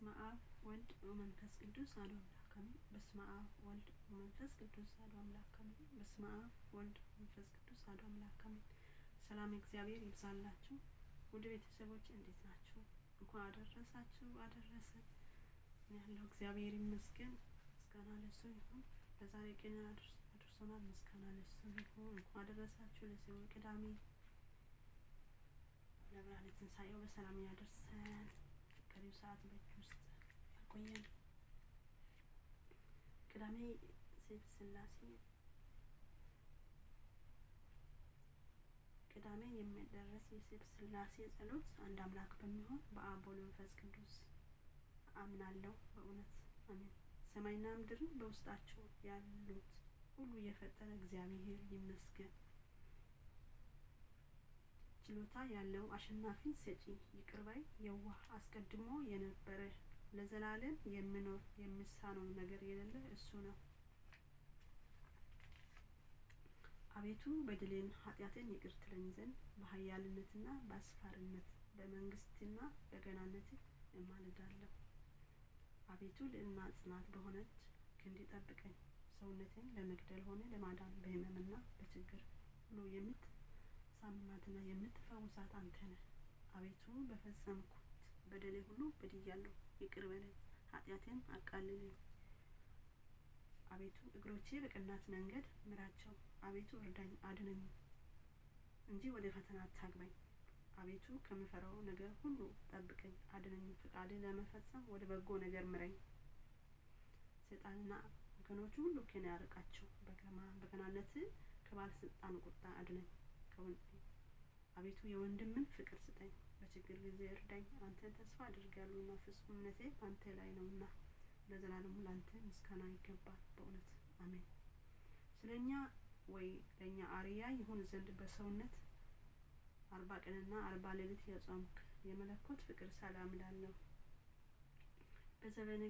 በስመ አብ ወልድ ወመንፈስ ቅዱስ አሐዱ አምላክ አሜን። በስመ አብ ወልድ ወመንፈስ ቅዱስ አሐዱ አምላክ አሜን። በስመ አብ ወልድ ወመንፈስ ቅዱስ አሐዱ አምላክ አሜን። ሰላም እግዚአብሔር ይብዛላችሁ ውድ ቤተሰቦች እንዴት ናችሁ? እንኳን አደረሳችሁ አደረሰን። ያለው እግዚአብሔር ይመስገን፣ ምስጋና ለእሱ ይሁን። በዛሬ ቀን አድርሶናል፣ ምስጋና ለእሱ ይሁን። እንኳን አደረሳችሁ ለዚህ ቅዳሜ ለብርሃነ ትንሣኤው በሰላም ያደርሰን። ቀሪው ሰዓት በእጁ ውስጥ ያቆየን። ቅዳሜ ስላሴ ቅዳሜ የሚደረስ የስላሴ ጸሎት አንድ አምላክ በሚሆን በአብ ወልድ መንፈስ ቅዱስ አምናለሁ በእውነት አሜን። ሰማይና ምድርን በውስጣቸው ያሉት ሁሉ የፈጠረ እግዚአብሔር ይመስገን። ችሎታ ያለው አሸናፊ ሰጪ ይቅር ባይ የዋህ አስቀድሞ የነበረ ለዘላለም የሚኖር የሚሳነው ነገር የሌለ እሱ ነው። አቤቱ በደሌን ኃጢአቴን ይቅር ትለኝ ዘንድ በኃያልነትና በአስፈሪነት በመንግስትና በገናነት እማልዳለሁ። አቤቱ ልዕልና ጽናት በሆነች ክንድ ጠብቀኝ። ሰውነቴን ለመግደል ሆነ ለማዳን በህመምና በችግር ሁሉ ሳምናትና የምትፈውሳት አንተ ነህ። አቤቱ በፈጸምኩት በደሌ ሁሉ በድያለሁ፣ ይቅር በለኝ፣ ኃጢአቴን አቃልልኝ። አቤቱ እግሮቼ በቀናች መንገድ ምራቸው። አቤቱ እርዳኝ አድነኝ እንጂ ወደ ፈተና አታግባኝ። አቤቱ ከምፈራው ነገር ሁሉ ጠብቀኝ አድነኝ። ፈቃድህን ለመፈጸም ወደ በጎ ነገር ምረኝ። ሰይጣንና ወገኖቹ ሁሉ ከኔ ያርቃቸው። በገናነትህ ከባለስልጣን ቁጣ አድነኝ። አቤቱ የወንድምን ፍቅር ስጠኝ። በችግር ጊዜ እርዳኝ። አንተን ተስፋ አድርጌያለሁና ፍጹም እምነቴ በአንተ ላይ ነውና ለዘላለሙ ላንተ ምስጋና ይገባል በእውነት አሜን። ስለኛ ወይ ለኛ አርያ ይሁን ዘንድ በሰውነት 40 ቀንና 40 ሌሊት የጾምክ የመለኮት ፍቅር ሰላም እላለሁ። በዘበነ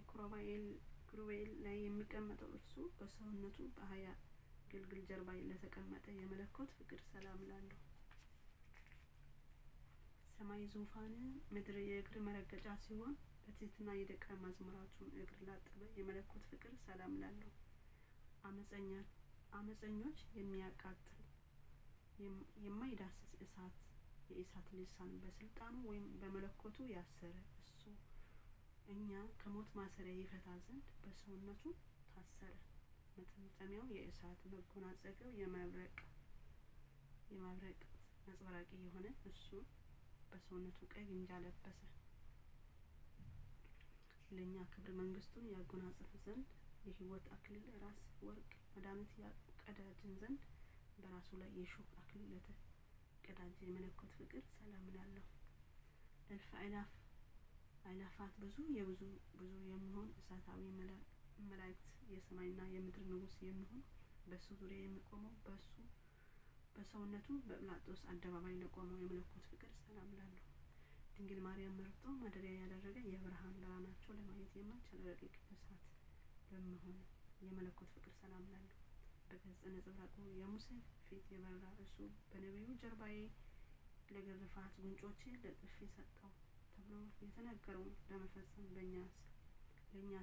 ክሩቤል ላይ የሚቀመጠው እርሱ በሰውነቱ በ20 ግልግል ጀርባ ለተቀመጠ የመለኮት ፍቅር ሰላም እላለሁ። ሰማይ ዙፋን ምድር የእግር መረገጫ ሲሆን በትህትና የደቀ መዝሙራቱን እግር ላጠበ የመለኮት ፍቅር ሰላም እላለሁ። አመፀኞች የሚያቃጥል የማይዳስስ የእሳት ልሳን በስልጣኑ ወይም በመለኮቱ ያሰረ እሱ እኛ ከሞት ማሰሪያ ይፈታ ዘንድ በሰውነቱ ታሰረ። መጠምጠሚያው የእሳት መጎናጸፊያው የመብረቅ ነጸብራቅ የሆነ እሱ በሰውነቱ ቀይ ግምጃ ለበሰ። ለኛ ክብር መንግስቱን ያጎናጽፍ ዘንድ የሕይወት አክሊል ራስ ወርቅ መድኃኒት ያቀዳጅን ዘንድ በራሱ ላይ የሾህ አክሊል ለተቀዳጀ የመለኮት ፍቅር ሰላም እላለሁ። እልፍ አእላፋት ብዙ የሚሆን እሳታዊ መላእክት የሰማይና የምድር ንጉስ የሚሆን በሱ ዙሪያ የሚቆመው በሰውነቱ በጲላጦስ አደባባይ ለቆመው የመለኮት ፍቅር ሰላም እላለሁ። ድንግል ማርያም መርጦ ማደሪያ ያደረገ የብርሃን ብርሃናቸው ለማየት የማይቻል ረቂቅ እሳት በመሆን የመለኮት ፍቅር ሰላም እላለሁ። በገጸ ነጸብራቁ የሙሴ ፊት የበራ እሱ በነቢዩ ጀርባዬ ለግርፋት ጉንጮቼ ለጥፊ ሰጠው ተብሎ የተነገረውን ለመፈጸም ለኛ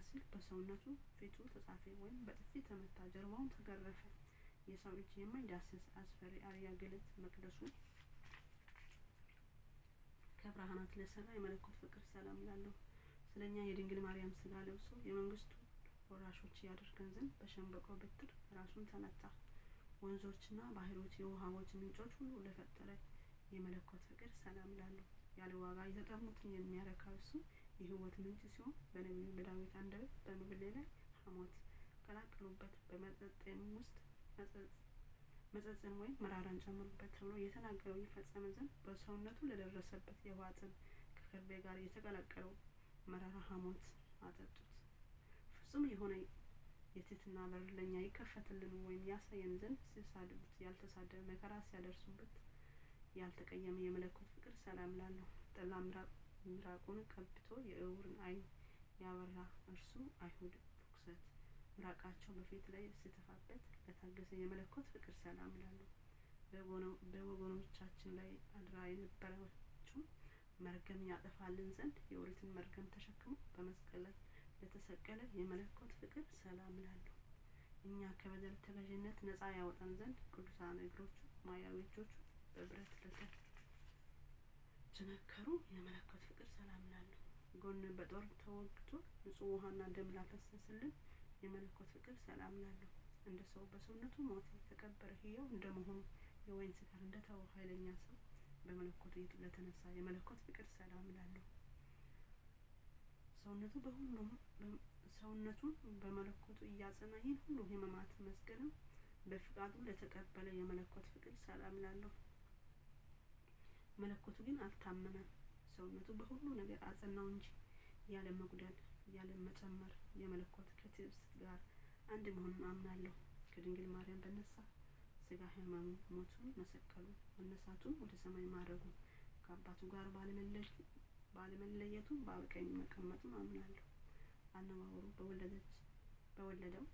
ሲል በሰውነቱ ፊቱ ተጻፈ ወይም በጥፊ ተመታ፣ ጀርባውን ተገረፈ። የሰው እጅ የማይዳስስ አስፈሪ አርያ ገለት መቅደሱ ከብርሃናት ለሰራ የመለኮት ፍቅር ሰላም እላለሁ። ስለኛ የድንግል ማርያም ስጋ ለብሶ የመንግስቱ ወራሾች ያደርገን ዘንድ በሸንበቆ በትር ራሱን ተመታ። ወንዞችና ባህሮች የውሃዎች ምንጮች ሁሉ ለፈጠረ የመለኮት ፍቅር ሰላም እላለሁ። ያለ ዋጋ የተጠሙትን የሚያረካ እሱ የሕይወት ምንጭ ሲሆን በነቢዩ በዳዊት አንደበት በመብሌ ላይ ሐሞት ቀላቀሉበት፣ በመጠጤም ውስጥ መጸጽን ወይም መራራን ጨምሩበት ተብሎ የተናገረው ይፈጸም ዘንድ በሰውነቱ ለደረሰበት የውሃ ጥም ከከርቤ ጋር የተቀላቀለው መራራ ሐሞት አጠጡት። ፍጹም የሆነ የትህትና በር ለኛ ይከፈትልን ወይም ያሳየን ዘንድ ሲሳድቡት ያልተሳደበ፣ መከራ ሲያደርሱበት ያልተቀየመ የመለኮት ፍቅር ሰላም እላለሁ። ጠላ ምራቁን ቀብቶ የዕውርን ዓይን ያበራ እርሱ አይሁድ ርኩሰት ምራቃቸው በፊት ላይ ሲተፋበት ለታገሰ የመለኮት ፍቅር ሰላም እላለሁ። በወገኖቻችን ላይ አድራ የነበረችው መርገም ያጠፋልን ዘንድ የኦሪትን መርገም ተሸክሞ በመስቀል ላይ ለተሰቀለ የመለኮት ፍቅር ሰላም እላለሁ። እኛ ከበደል ተገዥነት ነፃ ያወጣን ዘንድ ቅዱሳን እግሮቹ ማያዊ እጆቹ በብረት ለተቸነከሩ የመለኮት ፍቅር ሰላም እላለሁ። ጎን በጦር ተወግቶ ንጹህ ውሃና ደም ላፈሰሰልን የመለኮት ፍቅር ሰላም እላለሁ። እንደ ሰው በሰውነቱ ሞት የተቀበረ ሕያው እንደመሆኑ የወይን ስካር እንደተወው ኃይለኛ ሰው በመለኮቱ ለተነሳ የመለኮት ፍቅር ሰላም እላለሁ። ሰውነቱን በመለኮቱ እያጸና ይህን ሁሉ ሕማማት መስቀልም በፍቃዱ ለተቀበለ የመለኮት ፍቅር ሰላም እላለሁ። መለኮቱ ግን አልታመመም። ሰውነቱ በሁሉ ነገር አጸናው እንጂ ያለ መጉደል ያለ መጨመር የመለኮት ከትዕግስት ጋር አንድ መሆኑን አምናለሁ። ከድንግል ማርያም በነሳ ስጋ ሕማሙን ሞቱን መሰቀሉ መነሳቱን ወደ ሰማይ ማረጉን ከአባቱ ጋር ባለመለየቱን በቀኝ መቀመጡን አምናለሁ። አነዋወሩ በወለደው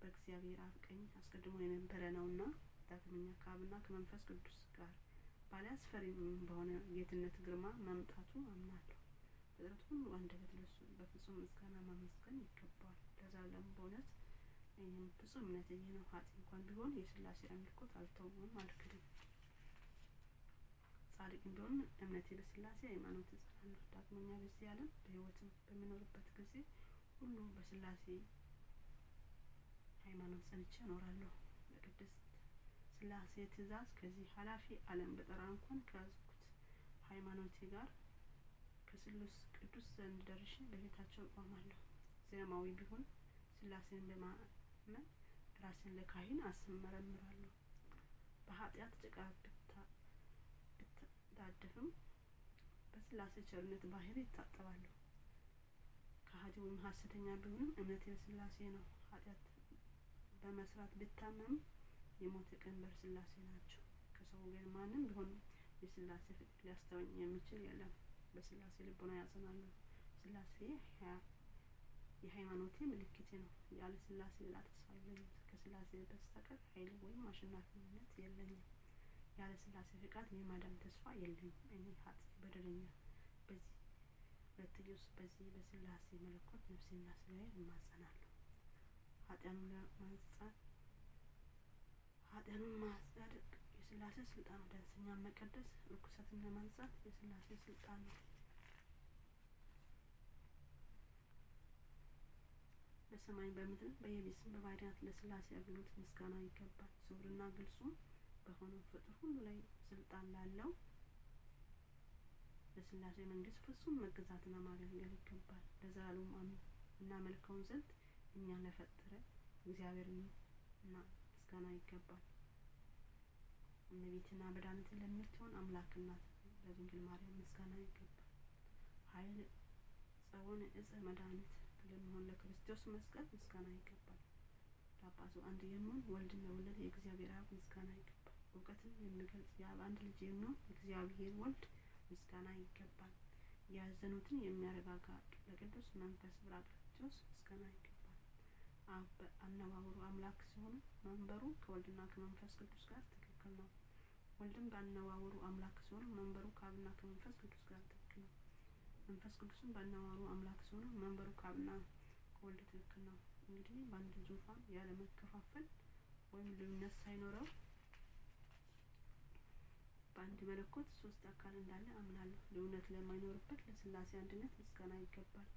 በእግዚአብሔር አብ ቀኝ አስቀድሞ የነበረ ነውና ዳግመኛ ከአብና ከመንፈስ ቅዱስ ጋር ባለአስፈሪ በሆነ ጌትነት ግርማ መምጣቱ አምናለሁ። ፍጥረት ሁሉ አንደበት ለእሱ በፍጹም ምስጋና ማመስገን ይገባዋል ለዘላለሙ። በእውነት እኔም ፍጹም እምነቴ ይህ ነው። ኃጥእ እንኳን ቢሆን የሥላሴ አምልኮት አልተውም አልክድም። ጻድቅ ቢሆን እምነቴ በሥላሴ ሃይማኖት እጸናለሁ። ዳግመኛ በዚህ ዓለም በሕይወትም በሚኖርበት ጊዜ ሁሉ በሥላሴ ሃይማኖት ጸንቼ እኖራለሁ። በቅድስት ሥላሴ ትእዛዝ ከዚህ ኃላፊ ዓለም በጠራ እንኳን ከያዝኩት ሃይማኖቴ ጋር ከስሉስ ቅዱስ ዘንድ ደርሼ በቤታቸው እቆማለሁ። ዘማዊ ቢሆን ሥላሴን በማመን ራሴን ለካህን አስመረምራለሁ። በኃጢአት ጭቃ ብታዳድፍም በሥላሴ ቸርነት ባህር ይታጠባለሁ። ከሃዲ ወይም ሐሰተኛ ቢሆንም እምነቴ በሥላሴ ነው። ኃጢአት በመስራት ብታመም የሞት ቀንበር ሥላሴ ናቸው። ከሰው ወገን ማንም ቢሆን የሥላሴ ፍቅር ሊያስተወኝ የሚችል የለም። በሥላሴ ልቦና ያጸናለሁ። ሥላሴ የሃይማኖቴ ምልክቴ ነው። ያለ ሥላሴ ሌላ ተስፋ የለኝም። ከሥላሴ በስተቀር ኃይል ወይም አሸናፊነት የለኝም። ያለ ሥላሴ ፍቃድ የማዳን ተስፋ የለኝም። እኔ ኃጥእ በደለኛ በዚህ በስላሴ መለኮት ነፍሴና ሥጋዬን እማጸናለሁ። ኃጢአኑን ማጽደቅ የሥላሴ ስልጣን ነው። ዳንሰኛን መቀደስ ርኩሰትን ለማንጻት የሥላሴ ስልጣን ነው። በሰማይ በምድር በየብስም በባህርያት ለሥላሴ አገልግሎት ምስጋና ይገባል። ስውርና ግልጹም በሆነው ፍጡር ሁሉ ላይ ስልጣን ላለው ለሥላሴ መንግስት ፍጹም መገዛትና ማገልገል ይገባል። ለዘላለሙ እናመልከውን ዘንድ እኛን ለፈጠረ እግዚአብሔርና ምስጋና ይገባል። እመቤትና መድኃኒትን ለምትሆን አምላክ እናት ለድንግል ማርያም ምስጋና ይገባል። ኃይል ጸወነ ዕፀ መድኃኒት ለሚሆን ለክርስቶስ መስቀል ምስጋና ይገባል። ለአባቱ አንድ የሚሆን ወልድን ለወለደ የእግዚአብሔር አብ ምስጋና ይገባል። እውቀትን የሚገልጽ የአብ አንድ ልጅ የሚሆን የእግዚአብሔር ወልድ ምስጋና ይገባል። ያዘኑትን የሚያረጋጋ ለቅዱስ መንፈስ ብራቅሊጦስ ምስጋና ይገባል። አብ በአነዋወሩ አምላክ ሲሆን መንበሩ ከወልድና ከመንፈስ ቅዱስ ጋር ትክክል ነው። ወልድም በአነዋወሩ አምላክ ሲሆን መንበሩ ከአብና ከመንፈስ ቅዱስ ጋር ትክክል ነው። መንፈስ ቅዱስም በአነዋወሩ አምላክ ሲሆን መንበሩ ከአብና ከወልድ ትክክል ነው። እንግዲህ በአንድ ዙፋን ያለ መከፋፈል ወይም ልዩነት ሳይኖረው በአንድ መለኮት ሶስት አካል እንዳለ አምናለሁ። ልዩነት ለማይኖርበት ለሥላሴ አንድነት ምስጋና ይገባል።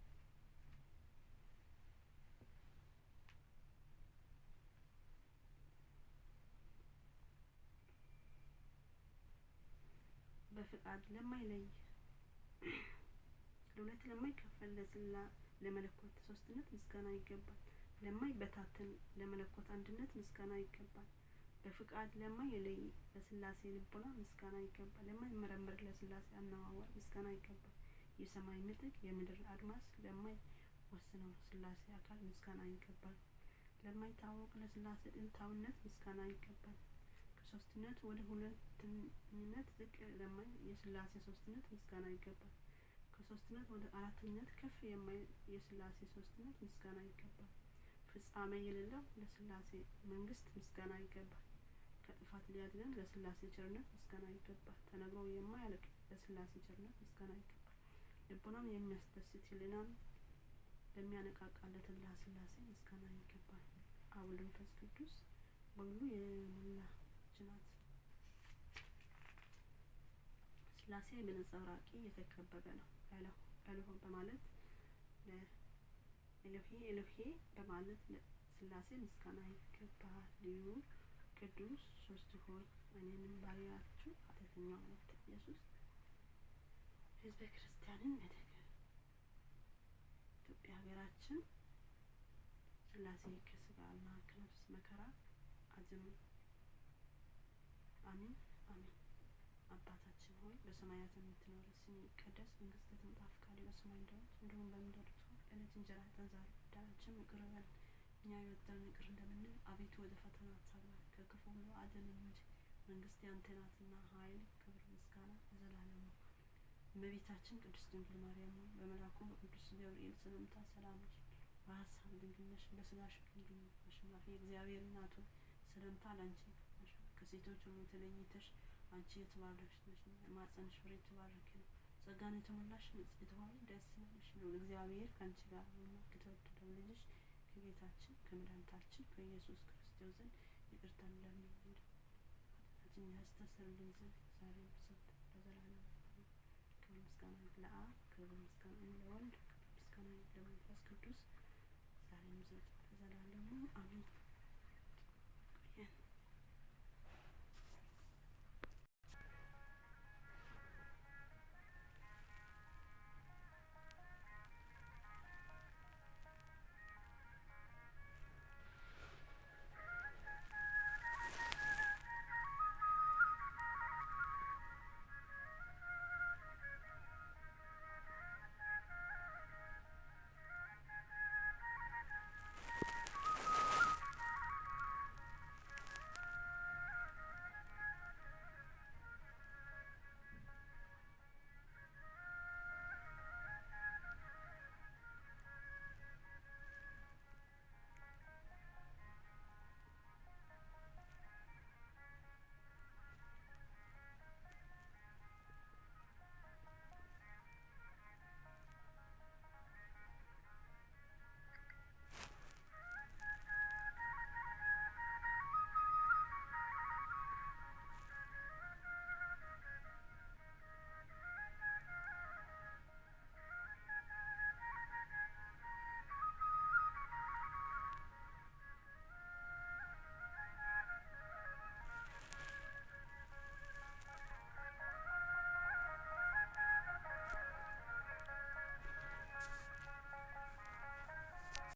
በፍቃድ ለማይለይ ለሁለት ለማይከፈል ለመለኮት ሶስትነት ምስጋና ይገባል። ለማይበታተን ለመለኮት አንድነት ምስጋና ይገባል። በፍቃድ ለማይለይ ለሥላሴ ልቦና ምስጋና ይገባል። ለማይመረመር ለሥላሴ አነዋወር ምስጋና ይገባል። የሰማይ ምጥቅ የምድር አድማስ ለማይወስነው ሥላሴ አካል ምስጋና ይገባል። ለማይታወቅ ለሥላሴ ጥንታዊነት ምስጋና ይገባል። ከሶስትነት ወደ ሁለተኝነት ዝቅ ለማይ የሥላሴ ሶስትነት ምስጋና ይገባል። ከሶስትነት ወደ አራተኝነት ከፍ የማይል የሥላሴ ሶስትነት ምስጋና ይገባል። ፍጻሜ የሌለው ለሥላሴ መንግስት ምስጋና ይገባል። ከጥፋት ሊያድነን ለሥላሴ ቸርነት ምስጋና ይገባል። ተነግሮ የማያልቅ ለስላሴ ቸርነት ምስጋና ይገባል። ልቦናን የሚያስደስት ሕሊናን ለሚያነቃቃለት ለስላሴ ምስጋና ይገባል። አብ ወልድ መንፈስ ቅዱስ በሁሉ የሞላች ናት። ስላሴ በነጸብራቂ የተከበበ ነው። ኤሎሄ በማለት ኤሎሄ በማለት ለስላሴ ምስጋና ይገባል። ልዩ ቅዱስ ሶስት ሆይ እኔንም ባሪያችሁ ኃጢአተኛው ኢየሱስ ሕዝበ ክርስቲያንን መደገፍ። ኢትዮጵያ ሀገራችን ስላሴ ከስጋና ከነፍስ መከራ አድኑ። አሜን አሜን። አባታችን ሆይ በሰማያት የምትኖር ስምህ ይቀደስ፣ መንግስትህ ትምጣ፣ ፈቃድህ በሰማይ እንደሆነች እንዲሁም በምድር ትሁን። የዕለት እንጀራችንን ዛሬ በደላችንን ይቅር በለን እኛ የበደሉንን ይቅር እንደምንል፣ አቤቱ ወደ ፈተና አታግባን ከክፉ ሁሉ አድነን እንጂ መንግስት ያንተ ናትና፣ ኃይል፣ ክብር፣ ምስጋና ለዘላለሙ። እመቤታችን ቅድስት ድንግል ማርያም ሆይ በመልአኩ በቅዱስ ገብርኤል ሰላምታ ሰላም ነሽ፣ በሀሳብ ድንግል ነሽ፣ በስጋሽም ድንግል ነሽ። አሸናፊ እግዚአብሔር እናት ሆይ ሰላምታ ላንቺ ይገባሻል። ከሴቶች ሁሉ ተለይተሽ አንቺ የተባረክሽ ነሽ፣ የማኅፀንሽ ፍሬ የተባረከ ነው። ጸጋን የተሞላሽ ንጽሕት ሆይ ደስ ይበልሽ፣ ልዑል እግዚአብሔር ከአንቺ ጋር ነውና ከተወደደው ልጅሽ ከጌታችን ከመድኃኒታችን ከኢየሱስ ክርስቶስ ዘንድ ይቅርታን ለምኝልን ኃጢአታችንን ያስተሰርይልን ዘንድ ዛሬም ዘወትርም ለዘላለሙ ክብር ምስጋና ለአብ፣ ክብር ምስጋና ለወልድ፣ ክብር ምስጋና ለመንፈስ ቅዱስ ዛሬም ዘወትርም ለዘላለሙ አሜን።